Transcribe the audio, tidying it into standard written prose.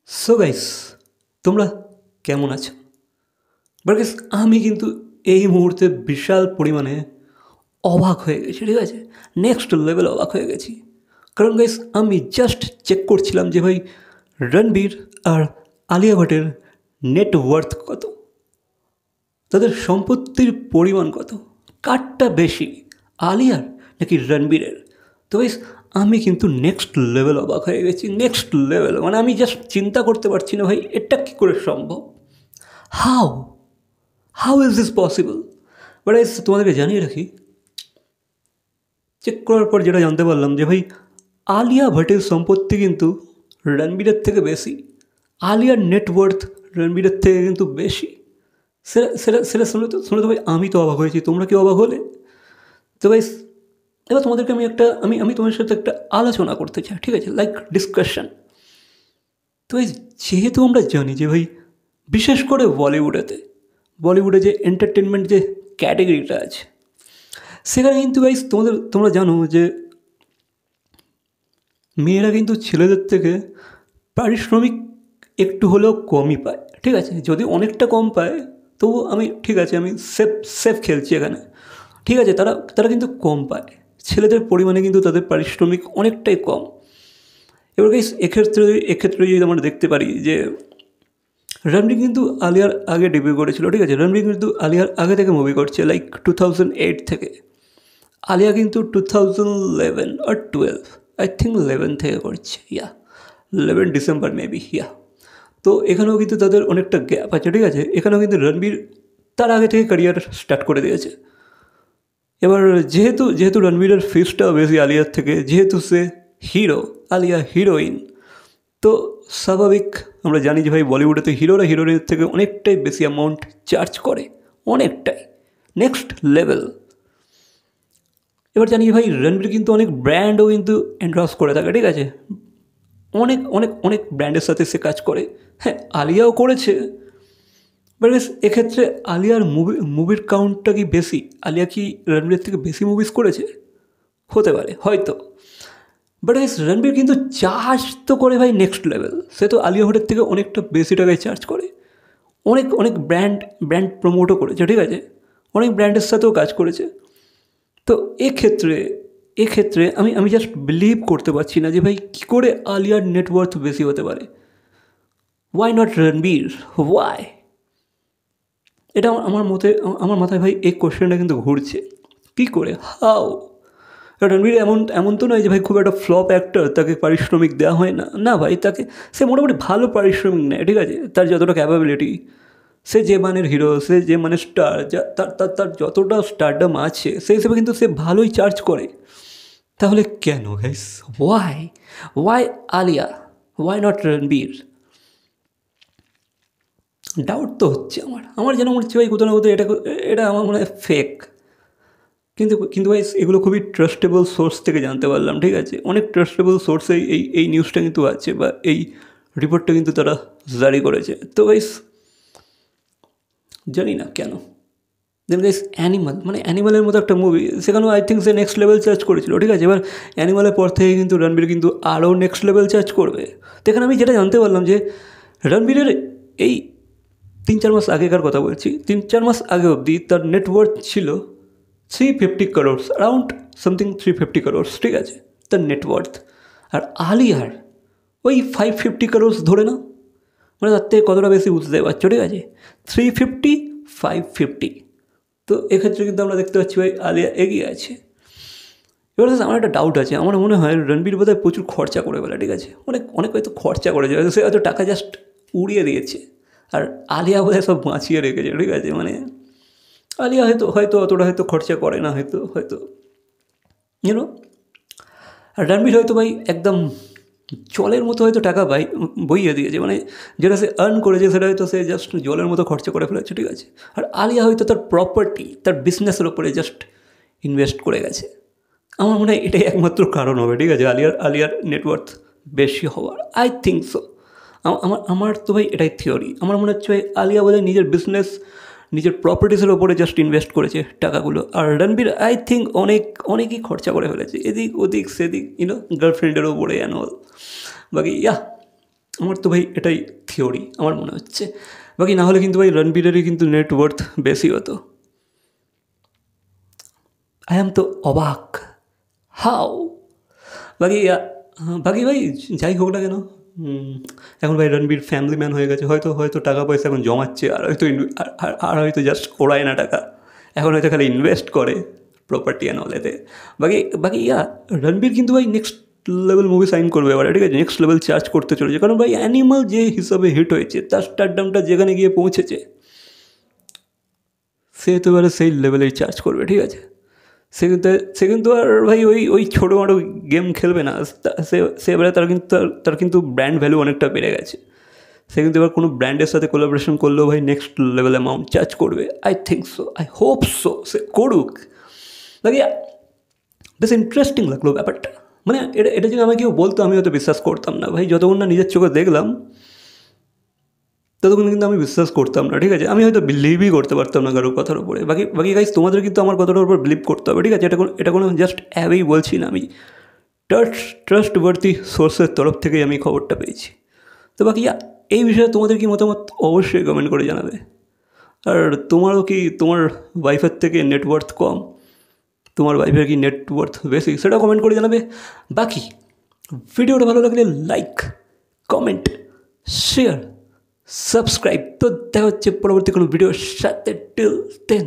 So guys, তোমরা কেমন আছো? বাট গাইস, আমি কিন্তু এই মুহূর্তে বিশাল পরিমাণে অবাক হয়ে গেছি, ঠিক আছে? নেক্সট লেভেল অবাক হয়ে গেছি। কারণ গাইস, আমি জাস্ট চেক করছিলাম যে ভাই, রণবীর আর আলিয়া ভট্টের নেটওয়ার্থ কত, তাদের সম্পত্তির পরিমাণ কত, কারটা বেশি, আলিয়ার নাকি রণবীরের? তো গাইস, আমি কিন্তু নেক্সট লেভেল অবাক হয়ে গেছি। নেক্সট লেভেল মানে আমি জাস্ট চিন্তা করতে পারছি না ভাই, এটা কী করে সম্ভব? How how is this possible? But guys, তোমাদেরকে জানিয়ে রাখি, চেক করার পর যেটা জানতে পারলাম যে ভাই, আলিয়া ভট্টের সম্পত্তি কিন্তু রণবীরের থেকে বেশি, আলিয়ার নেটওয়ার্থ রণবীরের থেকে কিন্তু বেশি। সেটা সেটা সেটা শুনে তো ভাই আমি তো অবাক হয়েছি। তোমরা কি অবাক হলে? তো ভাই, এবার তোমাদেরকে আমি আমি তোমাদের সাথে একটা আলোচনা করতে চাই, ঠিক আছে? Like discussion. তো এই যেহেতু আমরা জানি যে ভাই, বিশেষ করে বলিউডে যে এন্টারটেনমেন্ট যে ক্যাটেগরিটা আছে, সেখানে কিন্তু গাইস তোমরা জানো যে মেয়েরা কিন্তু ছেলেদের থেকে পারিশ্রমিক একটু হলেও কমই পায়, ঠিক আছে? যদি অনেকটা কম পায় তবু আমি ঠিক আছে, আমি সেফ খেলছি এখানে, ঠিক আছে? তারা তারা কিন্তু কম পায়, ছেলেদের পরিমাণে কিন্তু তাদের পারিশ্রমিক অনেকটাই কম। এবার গাইস, এক্ষেত্রে যদি আমরা দেখতে পারি যে রণবীর কিন্তু আলিয়ার আগে ডেবিউ করেছিল, ঠিক আছে? রণবীর কিন্তু আলিয়ার আগে থেকে মুভি করছে, লাইক 2008 থেকে। আলিয়া কিন্তু 2011 আর 12, আই থিঙ্ক 11 থেকে করছে, 11 ডিসেম্বর মেবি, তো এখানেও কিন্তু তাদের অনেকটা গ্যাপ আছে, ঠিক আছে? এখানেও কিন্তু রণবীর তার আগে থেকে ক্যারিয়ার স্টার্ট করে দিয়েছে। এবার যেহেতু রণবীরের ফিসটাও বেশি আলিয়ার থেকে, যেহেতু সে হিরো, আলিয়া হিরোইন, তো স্বাভাবিক আমরা জানি যে ভাই, বলিউডে তো হিরোরা হিরোইনের থেকে অনেকটাই বেশি অ্যামাউন্ট চার্জ করে, অনেকটাই নেক্সট লেভেল। এবার জানি ভাই, রণবীর কিন্তু অনেক ব্র্যান্ডও কিন্তু এন্ড্রস করে থাকে, ঠিক আছে? অনেক অনেক অনেক ব্র্যান্ডের সাথে সে কাজ করে। হ্যাঁ, আলিয়াও করেছে, বাট এক্ষেত্রে আলিয়ার মুভির কাউন্টটা কি বেশি? আলিয়া কি রণবীরের থেকে বেশি মুভিজ করেছে? হতে পারে হয়তো, বাট রণবীর কিন্তু চার্জ তো করে ভাই নেক্সট লেভেল। সে তো আলিয়া ভটের থেকে অনেকটা বেশি টাকায় চার্জ করে, অনেক অনেক ব্র্যান্ড প্রমোটও করেছে, ঠিক আছে? অনেক ব্র্যান্ডের সাথেও কাজ করেছে। তো এক্ষেত্রে আমি জাস্ট বিলিভ করতে পারছি না যে ভাই, কী করে আলিয়ার নেটওয়ার্থ বেশি হতে পারে? Why not Ranbir? ওয়াই? এটা আমার মাথায় ভাই এই কোশ্চেনটা কিন্তু ঘুরছে, কী করে, হাউ? রণবীর এমন তো নয় যে ভাই খুব একটা ফ্লপ অ্যাক্টর, তাকে পারিশ্রমিক দেওয়া হয় না, না ভাই, সে মোটামুটি ভালো পারিশ্রমিক নেয়, ঠিক আছে? তার যতটা ক্যাপাবিলিটি, সে যে মানের হিরো, সে যে মানের স্টার, যা তার যতটা স্টারডাম আছে, সেই হিসেবে কিন্তু সে ভালোই চার্জ করে। তাহলে কেন guys? Why Alia? Why not Ranbir? Doubt তো হচ্ছে আমার যেন মনে হচ্ছে ভাই, কোথাও না কোথাও এটা আমার মনে হয় ফেক। কিন্তু ভাই, এগুলো খুবই ট্রাস্টেবল সোর্স থেকে জানতে পারলাম, ঠিক আছে? অনেক ট্রাস্টেবল সোর্সে এই নিউজটা কিন্তু আছে, বা এই রিপোর্টটা কিন্তু তারা জারি করেছে। তো গাইস, জানি না কেন। দেন গাইস, অ্যানিমালের মতো একটা মুভি, সেখানেও I think say next level charge করেছিল, ঠিক আছে? এবার অ্যানিমালের পর থেকে কিন্তু রণবীর কিন্তু আরও নেক্সট লেভেল চার্জ করবে। তো এখানে আমি যেটা জানতে পারলাম যে রণবীরের এই 3-4 মাস আগেকার কথা বলছি, 3-4 মাস আগে অবধি তার নেটওয়ার্থ ছিল 350 crores, অ্যারাউন্ড সামথিং 350 crores, ঠিক আছে? তার নেটওয়ার্থ। আর আলিয়ার ওই 550 crores ধরে না, মানে তার থেকে কতটা বেশি বুঝতে পারছো, ঠিক আছে? 350, 550। তো এক্ষেত্রে কিন্তু আমরা দেখতে পাচ্ছি ভাই, আলিয়া এগিয়ে আছে। এবার আমার একটা ডাউট আছে, আমার মনে হয় রণবীর বোধহয় প্রচুর খরচা করে বলে, ঠিক আছে? অনেক অনেক হয়তো খরচা করেছে, হয়তো সে হয়তো টাকা জাস্ট উড়িয়ে দিয়েছে, আর আলিয়া বোধহয় সব বাঁচিয়ে রেখেছে, ঠিক আছে? মানে আলিয়া হয়তো অতটা হয়তো খরচা করে না, হয়তো ইউনো। আর রণবীর হয়তো ভাই একদম জলের মতো হয়তো টাকা বইয়ে দিয়েছে, মানে যেটা সে আর্ন করেছে সেটা হয়তো সে জাস্ট জলের মতো খরচা করে ফেলেছে, ঠিক আছে? আর আলিয়া হয়তো তার প্রপার্টি, তার বিজনেসের ওপরে জাস্ট ইনভেস্ট করে গেছে। আমার মনে হয় এটাই একমাত্র কারণ হবে, ঠিক আছে? আলিয়ার নেটওয়ার্থ বেশি হওয়ার, আই থিঙ্ক সো। আমার তো ভাই এটাই থিওরি। আমার মনে হচ্ছে ভাই, আলিয়া বলে নিজের বিজনেস, নিজের প্রপার্টিসের ওপরে জাস্ট ইনভেস্ট করেছে টাকাগুলো। আর রণবীর আই থিঙ্ক অনেকই খরচা করে ফেলেছে, এদিক ওদিক সেদিক, গার্লফ্রেন্ডের ওপরে অ্যানুয়াল। বাকি আমার তো ভাই এটাই থিওরি, আমার মনে হচ্ছে। বাকি না হলে কিন্তু ভাই রণবীরেরই কিন্তু নেটওয়ার্থ বেশি হতো। আই এম তো অবাক, হাউ। বাকি বাকি ভাই যাই হোক না কেন, এখন ভাই রণবীর ফ্যামিলি ম্যান হয়ে গেছে, হয়তো হয়তো টাকা পয়সা এখন জমাচ্ছে, আর হয়তো আর হয়তো জাস্ট ওড়ায় না টাকা, এখন হয়তো খালি ইনভেস্ট করে প্রপার্টি অ্যান্ড অলেতে। বাকি বাকি রণবীর কিন্তু ভাই নেক্সট লেভেল মুভি সাইন করবে এবার, ঠিক আছে, নেক্সট লেভেল চার্জ করতে চলেছে, কারণ ভাই অ্যানিমাল যে হিসাবে হিট হয়েছে, তার স্টারডামটা যেখানে গিয়ে পৌঁছেছে, সে তো এবারে সেই লেভেলেই চার্জ করবে, ঠিক আছে। সে কিন্তু আর ভাই ওই ছোটো মোটো গেম খেলবে না, সে এবারে তার কিন্তু ব্র্যান্ড ভ্যালু অনেকটা বেড়ে গেছে। সে কিন্তু এবার কোনো ব্র্যান্ডের সাথে কোলাবোরেশন করলেও ভাই নেক্সট লেভেল অ্যামাউন্ট চার্জ করবে, I think so, I hope so, সে করুক। লাগে বেশ ইন্টারেস্টিং লাগলো ব্যাপারটা, মানে এটা যদি আমাকে কেউ বলতো আমি হয়তো বিশ্বাস করতাম না ভাই, যতক্ষণ না নিজের চোখে দেখলাম ততক্ষণ কিন্তু আমি বিশ্বাস করতাম না, ঠিক আছে, আমি হয়তো বিলিভই করতে পারতাম না কারোর কথার উপরে। বাকি গাইজ তোমাদের কিন্তু আমার কথাটার উপর বিলিভ করতে হবে, ঠিক আছে, এটা কোনো জাস্ট অ্যাবেই বলছি না, আমি ট্রাস্টওয়ার্দি সোর্সের তরফ থেকেই আমি খবরটা পেয়েছি। তো বাকি এই বিষয়ে তোমাদের কি মতামত অবশ্যই কমেন্ট করে জানাবে। আর তোমারও কি তোমার ওয়াইফের থেকে নেটওয়ার্থ কম, তোমার ওয়াইফের কি নেটওয়ার্থ বেশি, সেটা কমেন্ট করে জানাবে। বাকি ভিডিওটা ভালো লাগলে লাইক, কমেন্ট, শেয়ার, সাবস্ক্রাইব। তো দেখা হচ্ছে পরবর্তী কোনো ভিডিওর সাথে, টিল দেন।